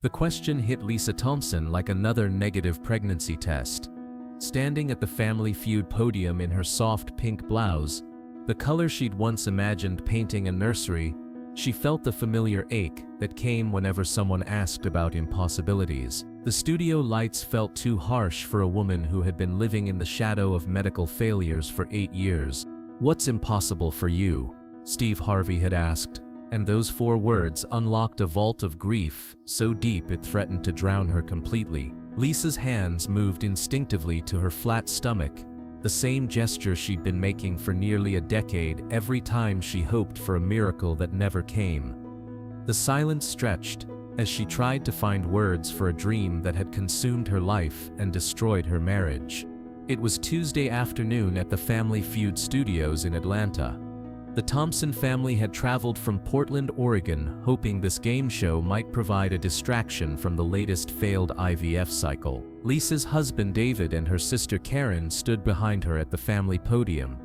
The question hit Lisa Thompson like another negative pregnancy test. Standing at the Family Feud podium in her soft pink blouse, the color she'd once imagined painting a nursery, she felt the familiar ache that came whenever someone asked about impossibilities. The studio lights felt too harsh for a woman who had been living in the shadow of medical failures for 8 years. "What's impossible for you?" Steve Harvey had asked, and those 4 words unlocked a vault of grief so deep it threatened to drown her completely. Lisa's hands moved instinctively to her flat stomach, the same gesture she'd been making for nearly a decade every time she hoped for a miracle that never came. The silence stretched as she tried to find words for a dream that had consumed her life and destroyed her marriage. It was Tuesday afternoon at the Family Feud studios in Atlanta. The Thompson family had traveled from Portland, Oregon, hoping this game show might provide a distraction from the latest failed IVF cycle. Lisa's husband David and her sister Karen stood behind her at the family podium,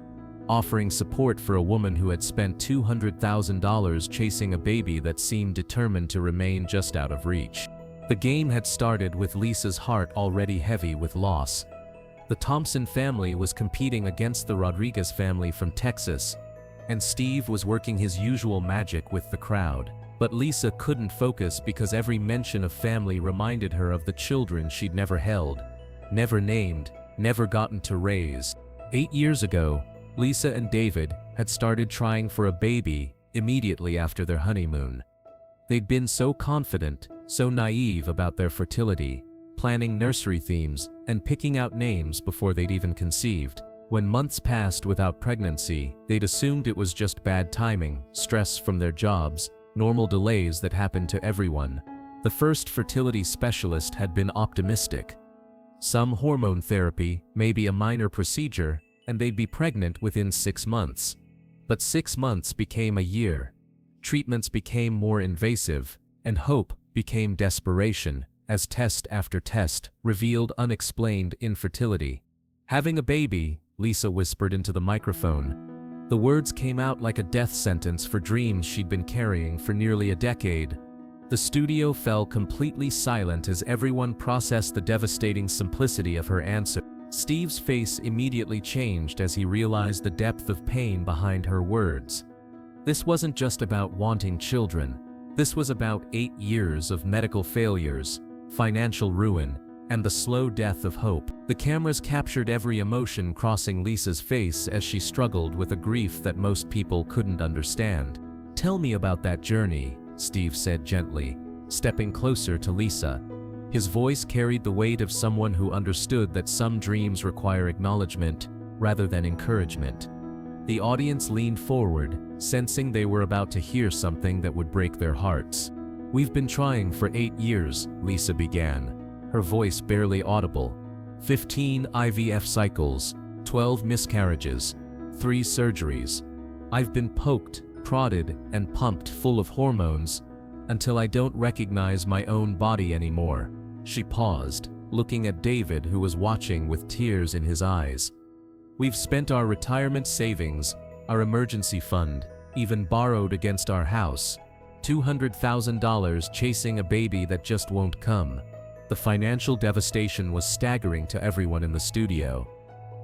offering support for a woman who had spent $200,000 chasing a baby that seemed determined to remain just out of reach. The game had started with Lisa's heart already heavy with loss. The Thompson family was competing against the Rodriguez family from Texas, and Steve was working his usual magic with the crowd. But Lisa couldn't focus because every mention of family reminded her of the children she'd never held, never named, never gotten to raise. 8 years ago, Lisa and David had started trying for a baby immediately after their honeymoon. They'd been so confident, so naive about their fertility, planning nursery themes and picking out names before they'd even conceived. When months passed without pregnancy, they'd assumed it was just bad timing, stress from their jobs, normal delays that happened to everyone. The first fertility specialist had been optimistic. Some hormone therapy, maybe a minor procedure, and they'd be pregnant within 6 months. But 6 months became a year. Treatments became more invasive, and hope became desperation, as test after test revealed unexplained infertility. "Having a baby," Lisa whispered into the microphone. The words came out like a death sentence for dreams she'd been carrying for nearly a decade. The studio fell completely silent as everyone processed the devastating simplicity of her answer. Steve's face immediately changed as he realized the depth of pain behind her words. This wasn't just about wanting children. This was about 8 years of medical failures, financial ruin, and the slow death of hope. The cameras captured every emotion crossing Lisa's face as she struggled with a grief that most people couldn't understand. "Tell me about that journey," Steve said gently, stepping closer to Lisa. His voice carried the weight of someone who understood that some dreams require acknowledgement rather than encouragement. The audience leaned forward, sensing they were about to hear something that would break their hearts. "We've been trying for 8 years, Lisa began, her voice barely audible. 15 IVF cycles, 12 miscarriages, 3 surgeries. I've been poked, prodded, and pumped full of hormones until I don't recognize my own body anymore." She paused, looking at David, who was watching with tears in his eyes. "We've spent our retirement savings, our emergency fund, even borrowed against our house. $200,000 chasing a baby that just won't come." The financial devastation was staggering to everyone in the studio.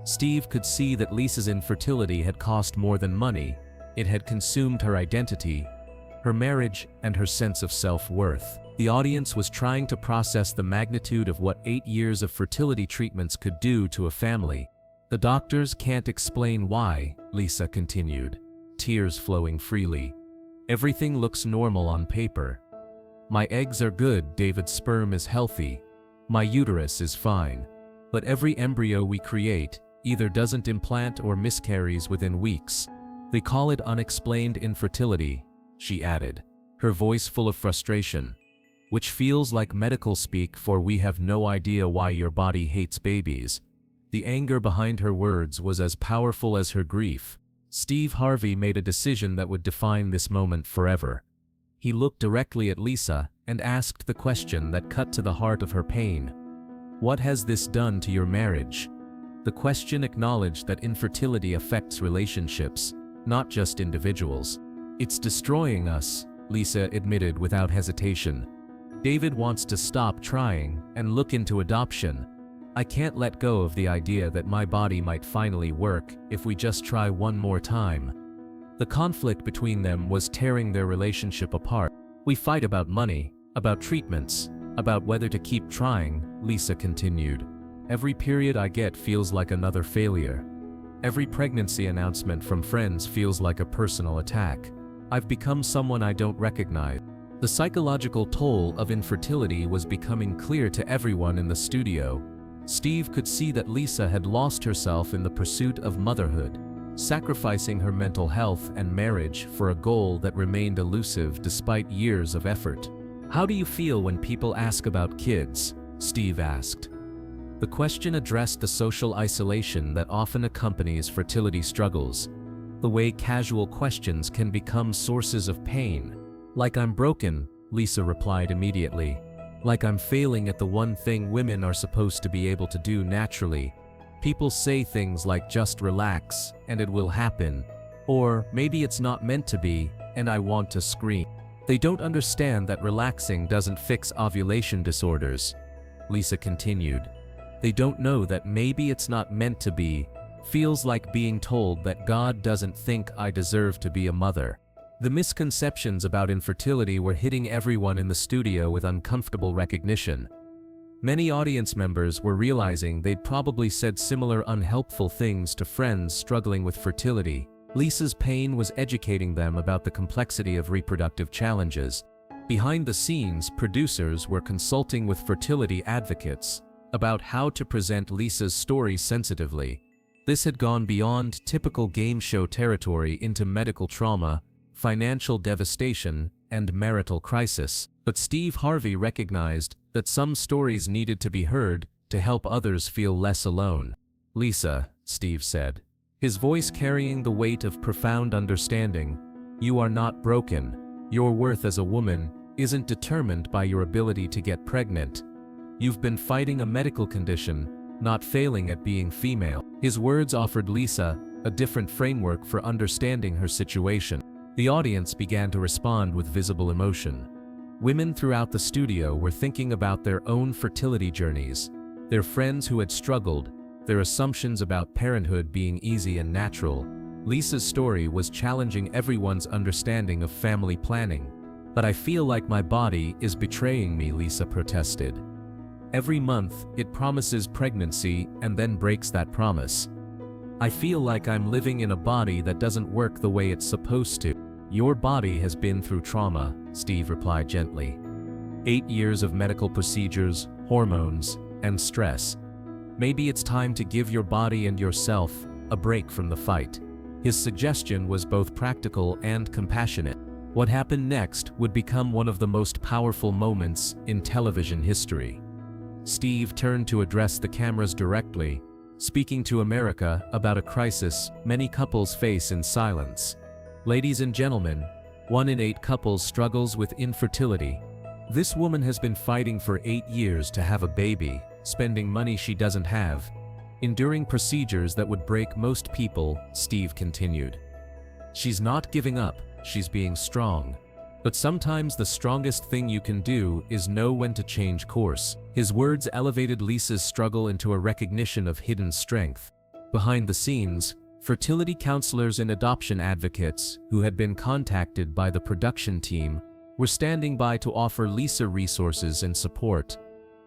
Steve could see that Lisa's infertility had cost more than money. It had consumed her identity, her marriage, and her sense of self-worth. The audience was trying to process the magnitude of what 8 years of fertility treatments could do to a family. "The doctors can't explain why," Lisa continued, tears flowing freely. "Everything looks normal on paper. My eggs are good, David's sperm is healthy, my uterus is fine. But every embryo we create either doesn't implant or miscarries within weeks. They call it unexplained infertility," she added, her voice full of frustration. "Which feels like medical speak for we have no idea why your body hates babies." The anger behind her words was as powerful as her grief. Steve Harvey made a decision that would define this moment forever. He looked directly at Lisa and asked the question that cut to the heart of her pain. "What has this done to your marriage?" The question acknowledged that infertility affects relationships, not just individuals. "It's destroying us," Lisa admitted without hesitation. David wants to stop trying and look into adoption. I can't let go of the idea that my body might finally work if we just try one more time. The conflict between them was tearing their relationship apart. We fight about money, about treatments, about whether to keep trying, Lisa continued. Every period I get feels like another failure. Every pregnancy announcement from friends feels like a personal attack. I've become someone I don't recognize. The psychological toll of infertility was becoming clear to everyone in the studio. Steve could see that Lisa had lost herself in the pursuit of motherhood, sacrificing her mental health and marriage for a goal that remained elusive despite years of effort. "How do you feel when people ask about kids?" Steve asked. The question addressed the social isolation that often accompanies fertility struggles, the way casual questions can become sources of pain. "Like I'm broken," Lisa replied immediately. "Like I'm failing at the one thing women are supposed to be able to do naturally. People say things like just relax and it will happen, or maybe it's not meant to be, and I want to scream. They don't understand that relaxing doesn't fix ovulation disorders," Lisa continued. "They don't know that maybe it's not meant to be feels like being told that God doesn't think I deserve to be a mother." The misconceptions about infertility were hitting everyone in the studio with uncomfortable recognition. Many audience members were realizing they'd probably said similar unhelpful things to friends struggling with fertility. Lisa's pain was educating them about the complexity of reproductive challenges. Behind the scenes, producers were consulting with fertility advocates about how to present Lisa's story sensitively. This had gone beyond typical game show territory into medical trauma, financial devastation, and marital crisis. But Steve Harvey recognized that some stories needed to be heard to help others feel less alone. "Lisa," Steve said, his voice carrying the weight of profound understanding, "you are not broken. Your worth as a woman isn't determined by your ability to get pregnant. You've been fighting a medical condition, not failing at being female." His words offered Lisa a different framework for understanding her situation. The audience began to respond with visible emotion. Women throughout the studio were thinking about their own fertility journeys, their friends who had struggled, their assumptions about parenthood being easy and natural. Lisa's story was challenging everyone's understanding of family planning. "But I feel like my body is betraying me," Lisa protested. "Every month, it promises pregnancy and then breaks that promise. I feel like I'm living in a body that doesn't work the way it's supposed to." "Your body has been through trauma," Steve replied gently. 8 years of medical procedures, hormones, and stress. Maybe it's time to give your body and yourself a break from the fight. His suggestion was both practical and compassionate. What happened next would become one of the most powerful moments in television history. Steve turned to address the cameras directly, speaking to America about a crisis many couples face in silence. "Ladies and gentlemen, 1 in 8 couples struggles with infertility. This woman has been fighting for 8 years to have a baby, spending money she doesn't have, enduring procedures that would break most people," Steve continued. "She's not giving up, she's being strong. But sometimes the strongest thing you can do is know when to change course." His words elevated Lisa's struggle into a recognition of hidden strength. Behind the scenes, fertility counselors and adoption advocates who had been contacted by the production team were standing by to offer Lisa resources and support.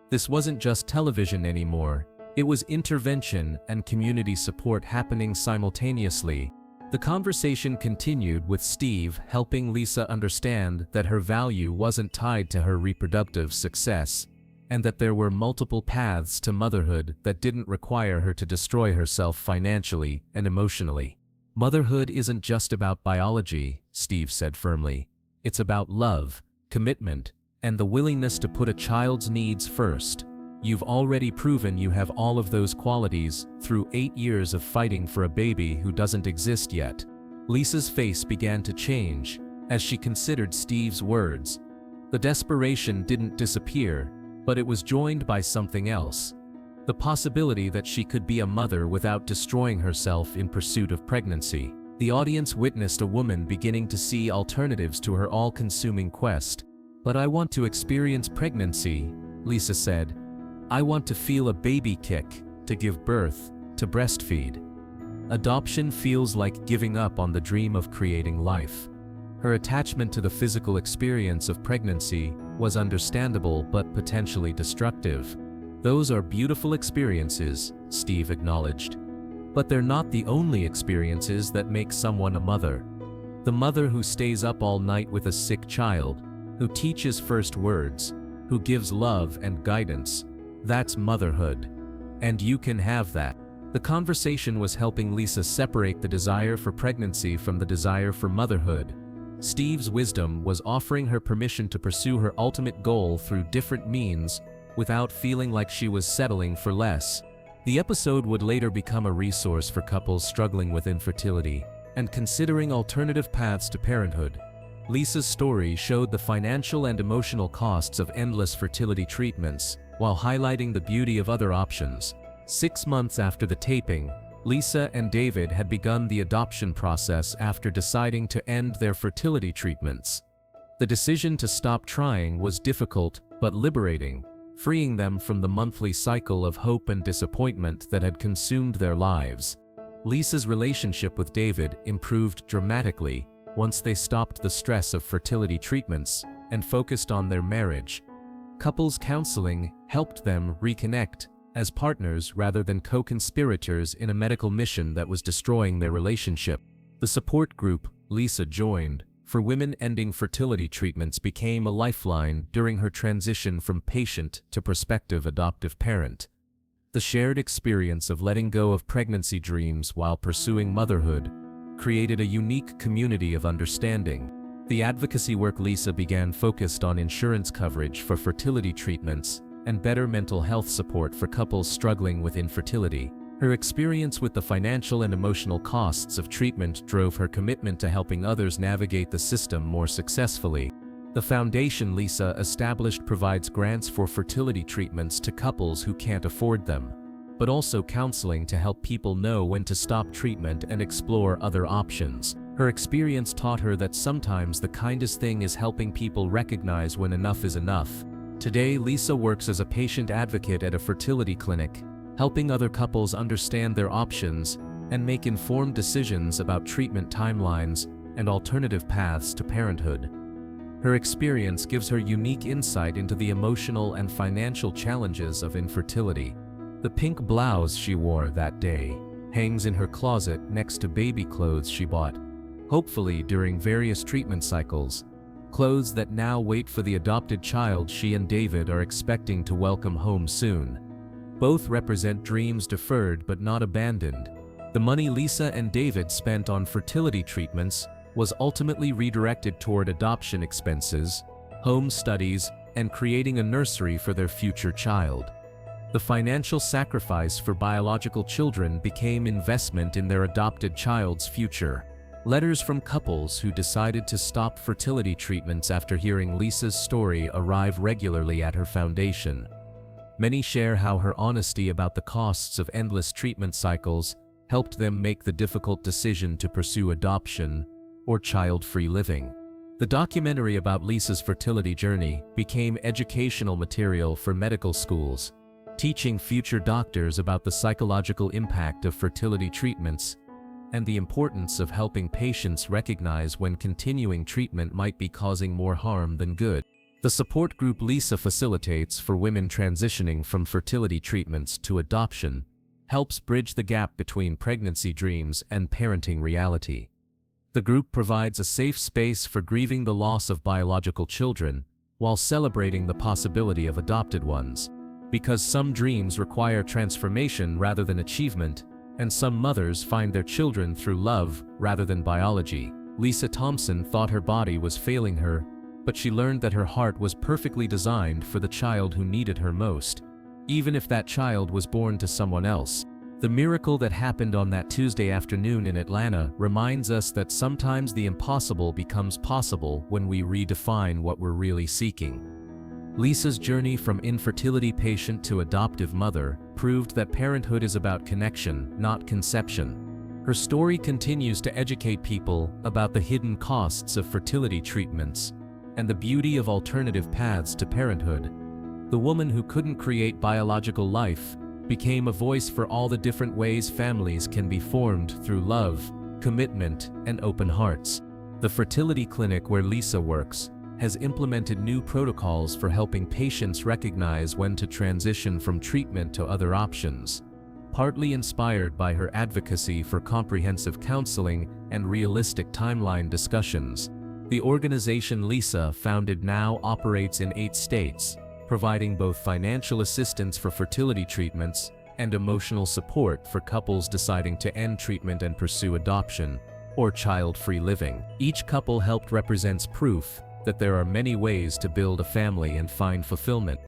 This wasn't just television anymore, it was intervention and community support happening simultaneously. The conversation continued with Steve helping Lisa understand that her value wasn't tied to her reproductive success, and that there were multiple paths to motherhood that didn't require her to destroy herself financially and emotionally. "Motherhood isn't just about biology," Steve said firmly. "It's about love, commitment, and the willingness to put a child's needs first. You've already proven you have all of those qualities through 8 years of fighting for a baby who doesn't exist yet." Lisa's face began to change as she considered Steve's words. The desperation didn't disappear, but it was joined by something else. The possibility that she could be a mother without destroying herself in pursuit of pregnancy. The audience witnessed a woman beginning to see alternatives to her all-consuming quest. "But I want to experience pregnancy," Lisa said. "I want to feel a baby kick, to give birth, to breastfeed." Adoption feels like giving up on the dream of creating life. Her attachment to the physical experience of pregnancy was understandable but potentially destructive. "Those are beautiful experiences," Steve acknowledged. "But they're not the only experiences that make someone a mother. The mother who stays up all night with a sick child, who teaches first words, who gives love and guidance, that's motherhood. And you can have that." The conversation was helping Lisa separate the desire for pregnancy from the desire for motherhood. Steve's wisdom was offering her permission to pursue her ultimate goal through different means without feeling like she was settling for less. The episode would later become a resource for couples struggling with infertility and considering alternative paths to parenthood. Lisa's story showed the financial and emotional costs of endless fertility treatments, while highlighting the beauty of other options. 6 months after the taping, Lisa and David had begun the adoption process after deciding to end their fertility treatments. The decision to stop trying was difficult but liberating, freeing them from the monthly cycle of hope and disappointment that had consumed their lives. Lisa's relationship with David improved dramatically once they stopped the stress of fertility treatments and focused on their marriage. Couples counseling helped them reconnect as partners rather than co-conspirators in a medical mission that was destroying their relationship. The support group Lisa joined for women ending fertility treatments became a lifeline during her transition from patient to prospective adoptive parent. The shared experience of letting go of pregnancy dreams while pursuing motherhood created a unique community of understanding. The advocacy work Lisa began focused on insurance coverage for fertility treatments and better mental health support for couples struggling with infertility. Her experience with the financial and emotional costs of treatment drove her commitment to helping others navigate the system more successfully. The foundation Lisa established provides grants for fertility treatments to couples who can't afford them, but also counseling to help people know when to stop treatment and explore other options. Her experience taught her that sometimes the kindest thing is helping people recognize when enough is enough. Today, Lisa works as a patient advocate at a fertility clinic, helping other couples understand their options and make informed decisions about treatment timelines and alternative paths to parenthood. Her experience gives her unique insight into the emotional and financial challenges of infertility. The pink blouse she wore that day hangs in her closet next to baby clothes she bought, hopefully during various treatment cycles. Clothes that now wait for the adopted child she and David are expecting to welcome home soon. Both represent dreams deferred but not abandoned. The money Lisa and David spent on fertility treatments was ultimately redirected toward adoption expenses, home studies, and creating a nursery for their future child. The financial sacrifice for biological children became investment in their adopted child's future. Letters from couples who decided to stop fertility treatments after hearing Lisa's story arrive regularly at her foundation. Many share how her honesty about the costs of endless treatment cycles helped them make the difficult decision to pursue adoption or child-free living. The documentary about Lisa's fertility journey became educational material for medical schools, teaching future doctors about the psychological impact of fertility treatments and the importance of helping patients recognize when continuing treatment might be causing more harm than good. The support group Lisa facilitates for women transitioning from fertility treatments to adoption helps bridge the gap between pregnancy dreams and parenting reality. The group provides a safe space for grieving the loss of biological children while celebrating the possibility of adopted ones. Because some dreams require transformation rather than achievement, and some mothers find their children through love rather than biology. Lisa Thompson thought her body was failing her, but she learned that her heart was perfectly designed for the child who needed her most, even if that child was born to someone else. The miracle that happened on that Tuesday afternoon in Atlanta reminds us that sometimes the impossible becomes possible when we redefine what we're really seeking. Lisa's journey from infertility patient to adoptive mother proved that parenthood is about connection, not conception. Her story continues to educate people about the hidden costs of fertility treatments and the beauty of alternative paths to parenthood. The woman who couldn't create biological life became a voice for all the different ways families can be formed through love, commitment, and open hearts. The fertility clinic where Lisa works has implemented new protocols for helping patients recognize when to transition from treatment to other options. Partly inspired by her advocacy for comprehensive counseling and realistic timeline discussions, the organization Lisa founded now operates in 8 states, providing both financial assistance for fertility treatments and emotional support for couples deciding to end treatment and pursue adoption or child-free living. Each couple helped represents proof that there are many ways to build a family and find fulfillment.